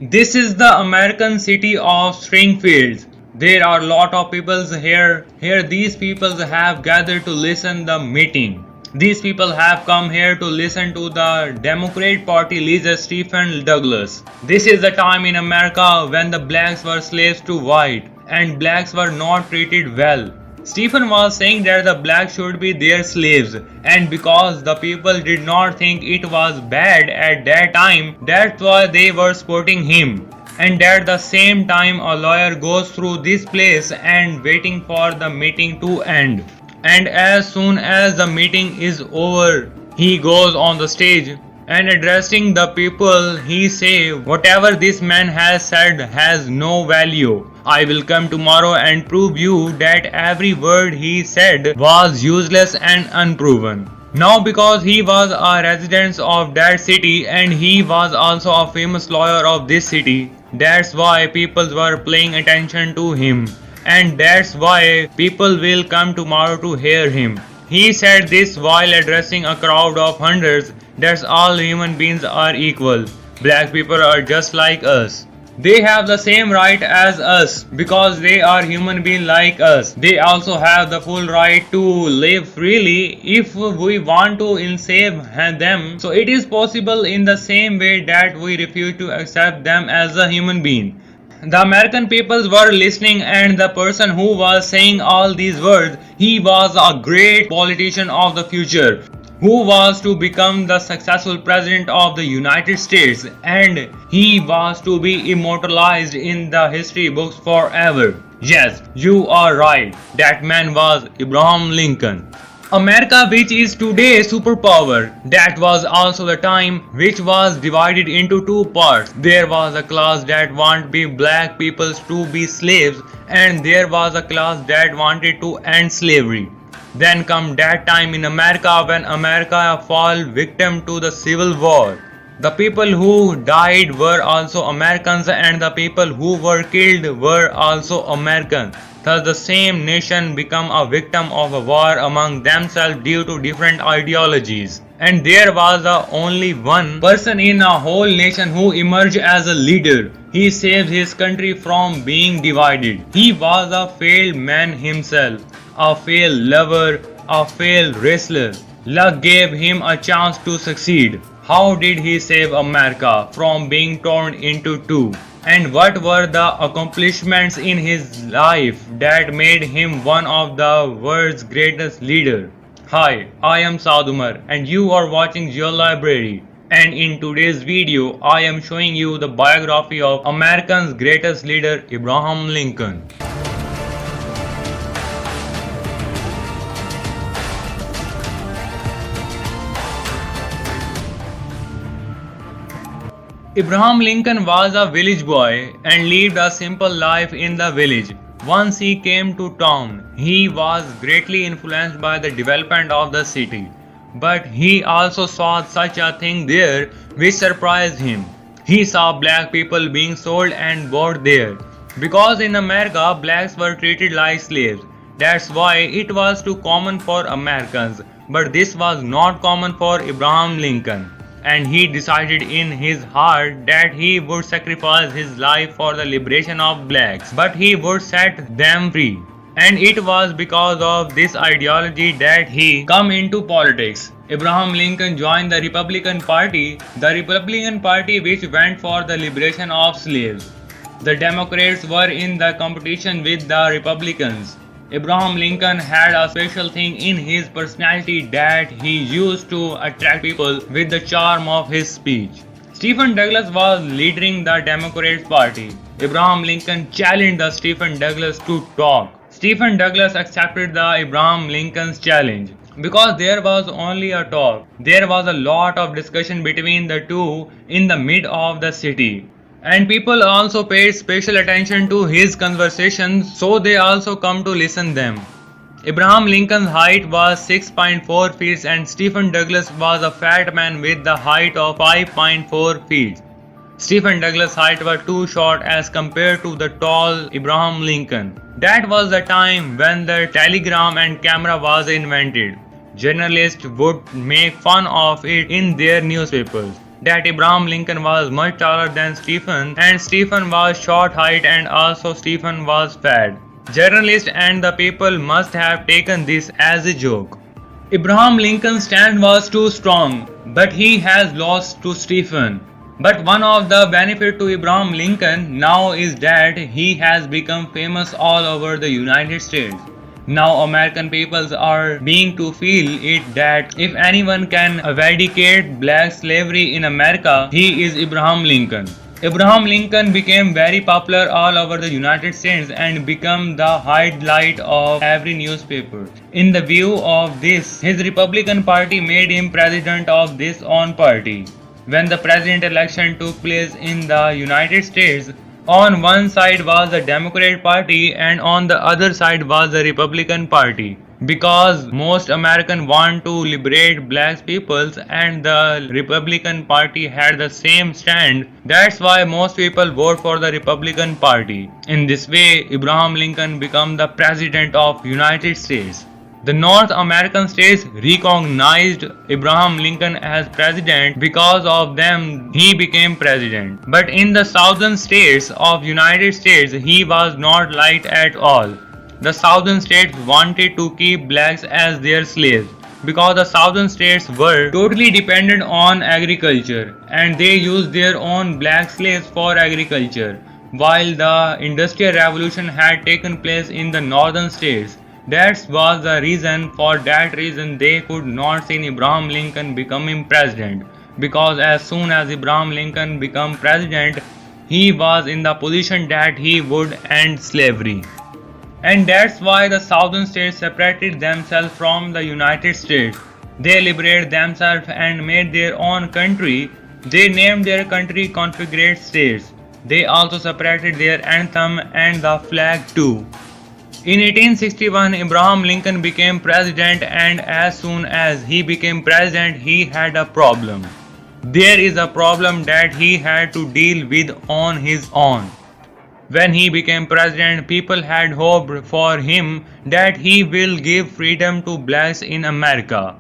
This is the American city of Springfield. There are a lot of people here. Here these people have gathered to listen the meeting. These people have come here to listen to the Democrat Party leader Stephen Douglas. This is the time in America when the blacks were slaves to white and blacks were not treated well. Stephen was saying that the blacks should be their slaves, and because the people did not think it was bad at that time, that's why they were supporting him. And at the same time, a lawyer goes through this place and waiting for the meeting to end. And as soon as the meeting is over, he goes on the stage and addressing the people, he say, whatever this man has said has no value. I will come tomorrow and prove you that every word he said was useless and unproven. Now because he was a resident of that city and he was also a famous lawyer of this city, that's why people were paying attention to him. And that's why people will come tomorrow to hear him. He said this while addressing a crowd of hundreds. That's all human beings are equal. Black people are just like us. They have the same right as us because they are human beings like us. They also have the full right to live freely if we want to enslave them. So it is possible in the same way that we refuse to accept them as a human being. The American peoples were listening and the person who was saying all these words, he was a great politician of the future who was to become the successful president of the United States and he was to be immortalized in the history books forever. Yes, you are right. That man was Abraham Lincoln. America, which is today superpower, that was also the time which was divided into two parts. There was a class that wanted black people to be slaves and there was a class that wanted to end slavery. Then come that time in America when America fell victim to the Civil War. The people who died were also Americans and the people who were killed were also Americans. Thus the same nation became a victim of a war among themselves due to different ideologies. And there was only one person in a whole nation who emerged as a leader. He saved his country from being divided. He was a failed man himself, a failed lover, a failed wrestler. Luck gave him a chance to succeed. How did he save America from being torn into two? And what were the accomplishments in his life that made him one of the world's greatest leaders? Hi, I am Saad Umar and you are watching Your Library. And in today's video, I am showing you the biography of America's greatest leader, Abraham Lincoln. Abraham Lincoln was a village boy and lived a simple life in the village. Once he came to town, he was greatly influenced by the development of the city. But he also saw such a thing there which surprised him. He saw black people being sold and bought there. Because in America, blacks were treated like slaves. That's why it was too common for Americans. But this was not common for Abraham Lincoln. And he decided in his heart that he would sacrifice his life for the liberation of blacks, but he would set them free. And it was because of this ideology that he come into politics. Abraham Lincoln joined the Republican Party which went for the liberation of slaves. The Democrats were in the competition with the Republicans. Abraham Lincoln had a special thing in his personality that he used to attract people with the charm of his speech. Stephen Douglas was leading the Democrat Party. Abraham Lincoln challenged Stephen Douglas to talk. Stephen Douglas accepted the Abraham Lincoln's challenge. Because there was only a talk, there was a lot of discussion between the two in the mid of the city. And people also paid special attention to his conversations, so they also come to listen them. Abraham Lincoln's height was 6.4 feet and Stephen Douglas was a fat man with the height of 5.4 feet. Stephen Douglas' height was too short as compared to the tall Abraham Lincoln. That was the time when the telegram and camera was invented. Journalists would make fun of it in their newspapers. that Abraham Lincoln was much taller than Stephen, and Stephen was short height, and also Stephen was fat. Journalists and the people must have taken this as a joke. Abraham Lincoln's stand was too strong, but he has lost to Stephen. But one of the benefits to Abraham Lincoln now is that he has become famous all over the United States. Now American peoples are being to feel it that if anyone can eradicate black slavery in America, he is Abraham Lincoln. Abraham Lincoln became very popular all over the United States and became the highlight of every newspaper. In the view of this, his Republican Party made him president of this own party. When the president election took place in the United States, on one side was the Democrat Party and on the other side was the Republican Party. Because most Americans want to liberate black peoples and the Republican Party had the same stand, that's why most people vote for the Republican Party. In this way, Abraham Lincoln became the president of United States. The North American states recognized Abraham Lincoln as president. Because of them, he became president. But in the southern states of United States, he was not liked at all. The southern states wanted to keep blacks as their slaves because the southern states were totally dependent on agriculture and they used their own black slaves for agriculture, while the industrial revolution had taken place in the northern states. That was the reason. For that reason they could not see Abraham Lincoln becoming president, because as soon as Abraham Lincoln became president, he was in the position that he would end slavery. And that's why the southern states separated themselves from the United States. They liberated themselves and made their own country. They named their country Confederate States. They also separated their anthem and the flag too. In 1861, Abraham Lincoln became president, and as soon as he became president, he had a problem. There is a problem that he had to deal with on his own. When he became president, people had hoped for him that he will give freedom to blacks in America.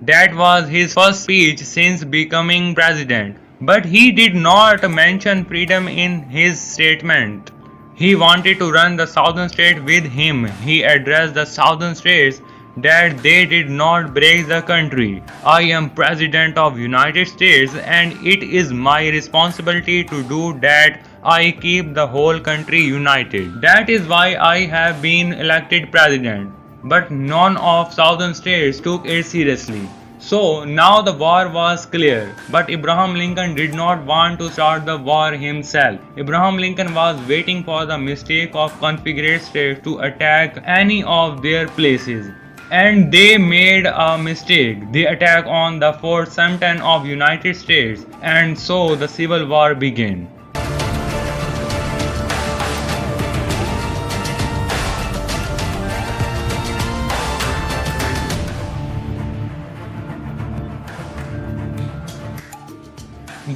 That was his first speech since becoming president. But he did not mention freedom in his statement. He wanted to run the southern states with him. He addressed the southern states that they did not break the country. I am president of United States and it is my responsibility to do that. I keep the whole country united. That is why I have been elected president. But none of southern states took it seriously. So now the war was clear, but Abraham Lincoln did not want to start the war himself. Abraham Lincoln was waiting for the mistake of Confederate States to attack any of their places. And they made a mistake. They attacked on the Fort Sumter of United States, and so the Civil War began.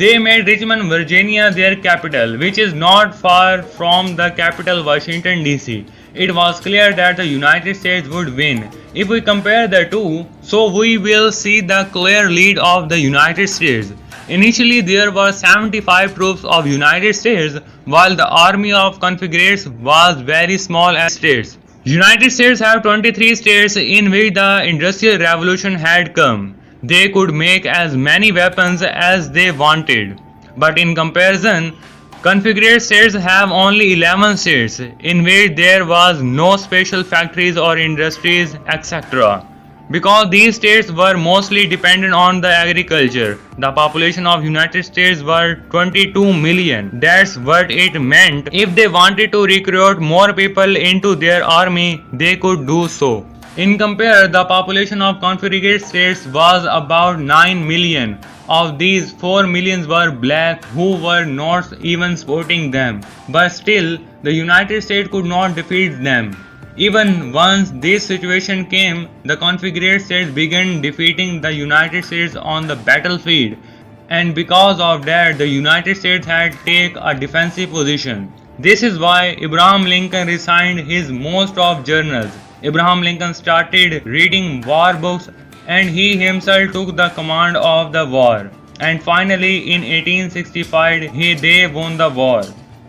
They made Richmond, Virginia their capital, which is not far from the capital Washington DC. It was clear that the United States would win. If we compare the two, so we will see the clear lead of the United States. Initially there were 75 troops of United States, while the army of Confederates was very small as states. United States have 23 states in which the Industrial Revolution had come. They could make as many weapons as they wanted. But in comparison, Confederate states have only 11 states in which there was no special factories or industries, etc. Because these states were mostly dependent on the agriculture. The population of United States were 22 million. That's what it meant. If they wanted to recruit more people into their army, they could do so. In compare, the population of Confederate States was about 9 million. Of these, 4 million were black who were not even supporting them. But still, the United States could not defeat them. Even once this situation came, the Confederate States began defeating the United States on the battlefield. And because of that, the United States had taken a defensive position. This is why Abraham Lincoln resigned his most of journals. Abraham Lincoln started reading war books and he himself took the command of the war. and finally in 1865 they won the war.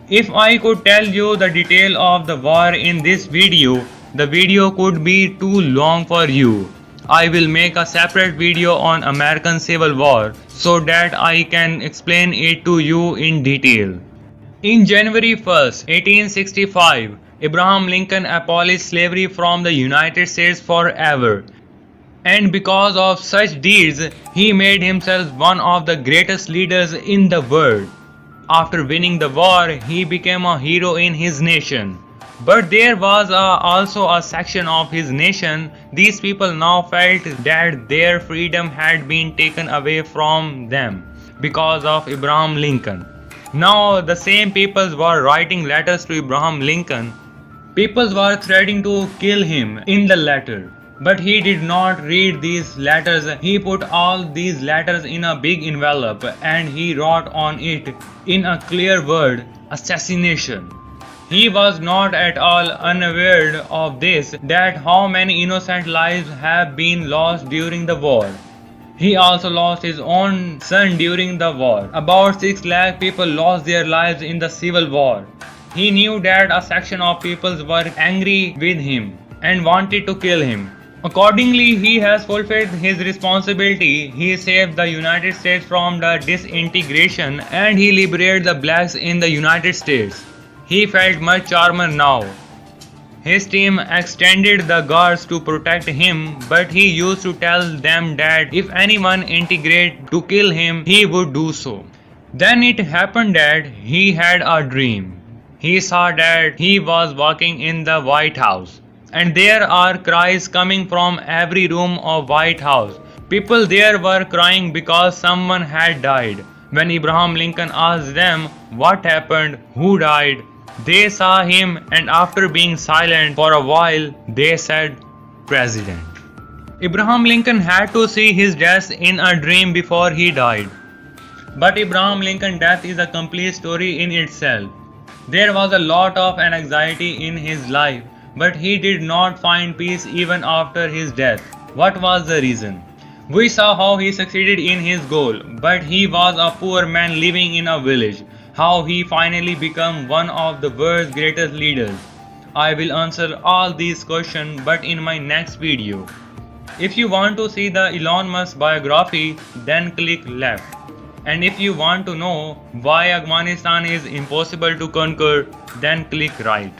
If I could tell you the detail of the war in this video, the video could be too long for you. I will make a separate video on American Civil War so that I can explain it to you in detail. In January 1st, 1865, Abraham Lincoln abolished slavery from the United States forever. And because of such deeds, he made himself one of the greatest leaders in the world. After winning the war, he became a hero in his nation. But there was also a section of his nation. These people now felt that their freedom had been taken away from them because of Abraham Lincoln. Now the same people were writing letters to Abraham Lincoln. People were threatening to kill him in the letter. But he did not read these letters. He put all these letters in a big envelope and he wrote on it in a clear word, assassination. He was not at all unaware of this, that how many innocent lives have been lost during the war. He also lost his own son during the war. About 6 lakh people lost their lives in the civil war. He knew that a section of people were angry with him and wanted to kill him. Accordingly, he has fulfilled his responsibility. He saved the United States from the disintegration and he liberated the blacks in the United States. He felt much calmer now. His team extended the guards to protect him, but he used to tell them that if anyone integrated to kill him, he would do so. Then it happened that he had a dream. He saw that he was walking in the White House. And there are cries coming from every room of White House. People there were crying because someone had died. When Abraham Lincoln asked them what happened, who died, they saw him and after being silent for a while, they said, President. Abraham Lincoln had to see his death in a dream before he died. But Abraham Lincoln's death is a complete story in itself. There was a lot of anxiety in his life. But he did not find peace even after his death. What was the reason? We saw how he succeeded in his goal, but he was a poor man living in a village. How he finally became one of the world's greatest leaders. I will answer all these questions but in my next video. If you want to see the Elon Musk biography, then click left. And if you want to know why Afghanistan is impossible to conquer, then click right.